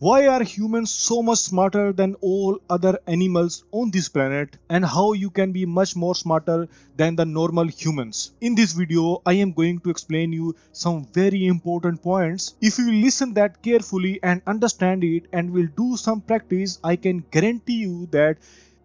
Why are humans so much smarter than all other animals on this planet, and how you can be much more smarter than the normal humans? In this video, I am going to explain you some very important points. If you listen that carefully and understand it and will do some practice, I can guarantee you that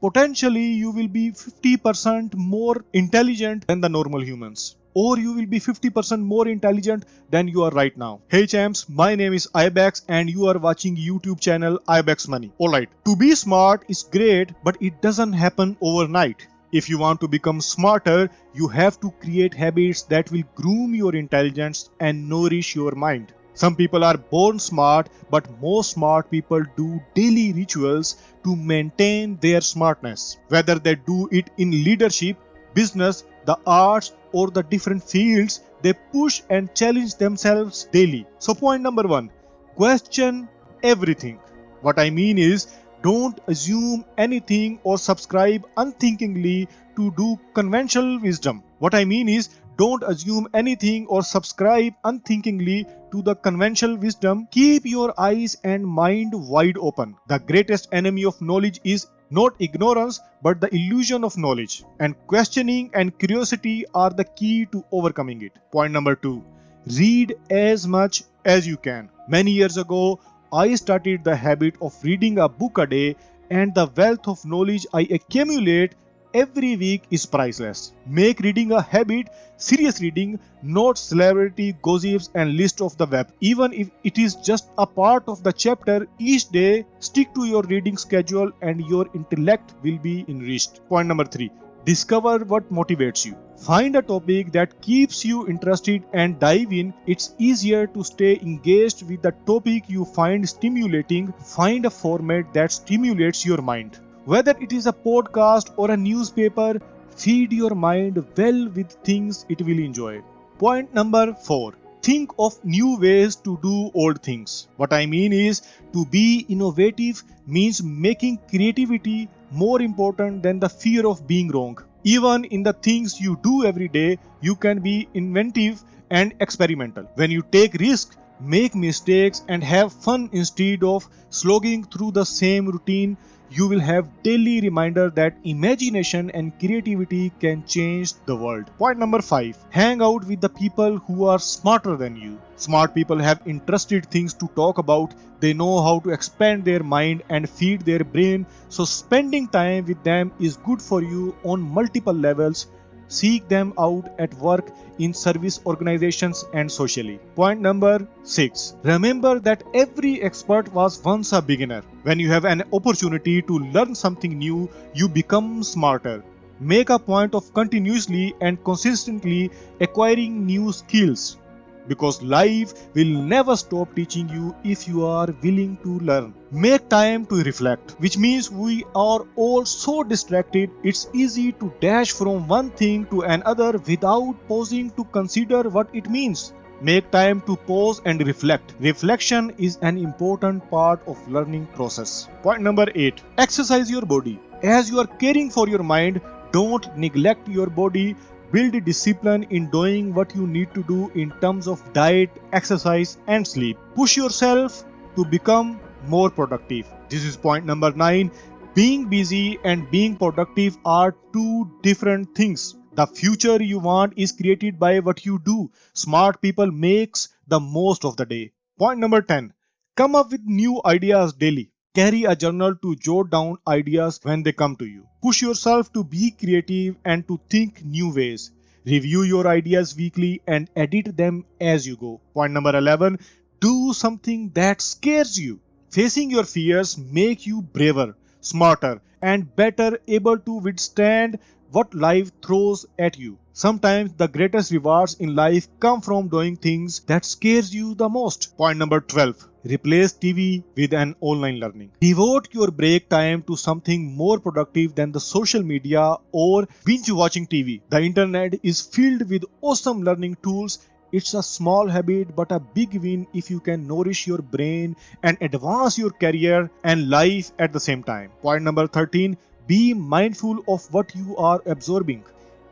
potentially you will be 50% more intelligent than the normal humans, or you will be 50% more intelligent than you are right now. Hey champs, my name is Ibex and you are watching YouTube channel Ibexmoney. Alright, to be smart is great, but it doesn't happen overnight. If you want to become smarter, you have to create habits that will groom your intelligence and nourish your mind. Some people are born smart, but most smart people do daily rituals to maintain their smartness. Whether they do it in leadership, business, the arts, or the different fields, they push and challenge themselves daily. So, point number one, question everything. What I mean is, don't assume anything or subscribe unthinkingly to do conventional wisdom. What I mean is, don't assume anything or subscribe unthinkingly to the conventional wisdom. Keep your eyes and mind wide open. The greatest enemy of knowledge is not ignorance, but the illusion of knowledge. And questioning and curiosity are the key to overcoming it. Point number two, read as much as you can. Many years ago, I started the habit of reading a book a day, and the wealth of knowledge I accumulate every week is priceless. Make reading a habit, serious reading, not celebrity gossips and list of the web. Even if it is just a part of the chapter each day, stick to your reading schedule and your intellect will be enriched. Point number three, discover what motivates you. Find a topic that keeps you interested and dive in. It's easier to stay engaged with the topic you find stimulating. Find a format that stimulates your mind. Whether it is a podcast or a newspaper, feed your mind well with things it will enjoy. Point number four, think of new ways to do old things. What I mean is, to be innovative means making creativity more important than the fear of being wrong. Even in the things you do every day, you can be inventive and experimental. When you take risks, make mistakes, and have fun instead of slogging through the same routine, you will have daily reminder that imagination and creativity can change the world. Point number five, hang out with the people who are smarter than you. Smart people have interesting things to talk about. They know how to expand their mind and feed their brain. So spending time with them is good for you on multiple levels. Seek them out at work, in service organizations, and socially. Point number six, remember that every expert was once a beginner. When you have an opportunity to learn something new, you become smarter. Make a point of continuously and consistently acquiring new skills, because life will never stop teaching you if you are willing to learn. Make time to reflect, which means we are all so distracted, it's easy to dash from one thing to another without pausing to consider what it means. Make time to pause and reflect. Reflection is an important part of learning process. Point number 8, exercise your body. As you are caring for your mind, don't neglect your body. Build discipline in doing what you need to do in terms of diet, exercise, and sleep. Push yourself to become more productive. This is point number 9. Being busy and being productive are two different things. The future you want is created by what you do. Smart people makes the most of the day. Point number 10. Come up with new ideas daily. Carry a journal to jot down ideas when they come to you. Push yourself to be creative and to think new ways. Review your ideas weekly and edit them as you go. Point number 11. Do something that scares you. Facing your fears make you braver, smarter, and better able to withstand what life throws at you. Sometimes the greatest rewards in life come from doing things that scares you the most. Point number 12. Replace TV with an online learning. Devote your break time to something more productive than the social media or binge watching TV. The internet is filled with awesome learning tools. It's a small habit but a big win if you can nourish your brain and advance your career and life at the same time. Point number 13. Be mindful of what you are absorbing.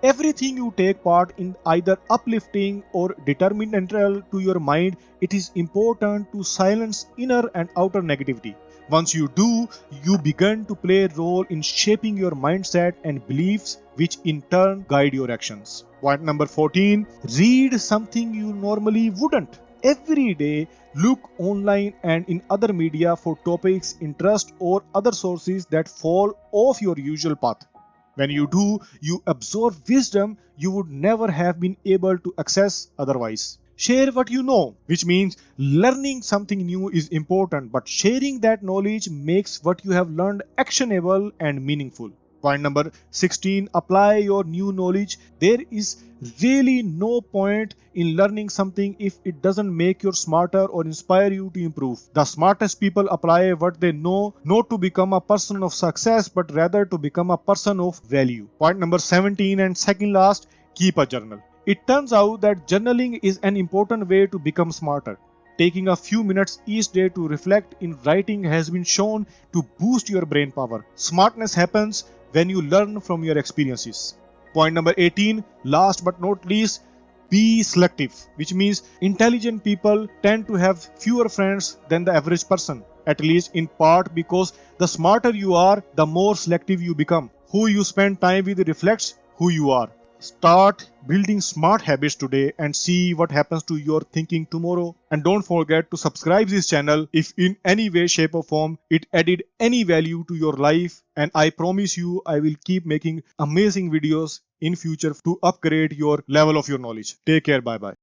Everything you take part in, either uplifting or detrimental to your mind, it is important to silence inner and outer negativity. Once you do, you begin to play a role in shaping your mindset and beliefs, which in turn guide your actions. Point number 14, read something you normally wouldn't. Every day, look online and in other media for topics, interest, or other sources that fall off your usual path. When you do, you absorb wisdom you would never have been able to access otherwise. Share what you know, which means learning something new is important, but sharing that knowledge makes what you have learned actionable and meaningful. Point number 16, apply your new knowledge. There is really no point in learning something if it doesn't make you smarter or inspire you to improve. The smartest people apply what they know, not to become a person of success, but rather to become a person of value. Point number 17 and second last, keep a journal. It turns out that journaling is an important way to become smarter. Taking a few minutes each day to reflect in writing has been shown to boost your brain power. Smartness happens when you learn from your experiences. Point number 18, last but not least, be selective, which means intelligent people tend to have fewer friends than the average person, at least in part because the smarter you are, the more selective you become. Who you spend time with reflects who you are. Start building smart habits today and see what happens to your thinking tomorrow. And don't forget to subscribe this channel if in any way, shape or form it added any value to your life. And I promise you I will keep making amazing videos in future to upgrade your level of your knowledge. Take care. Bye bye.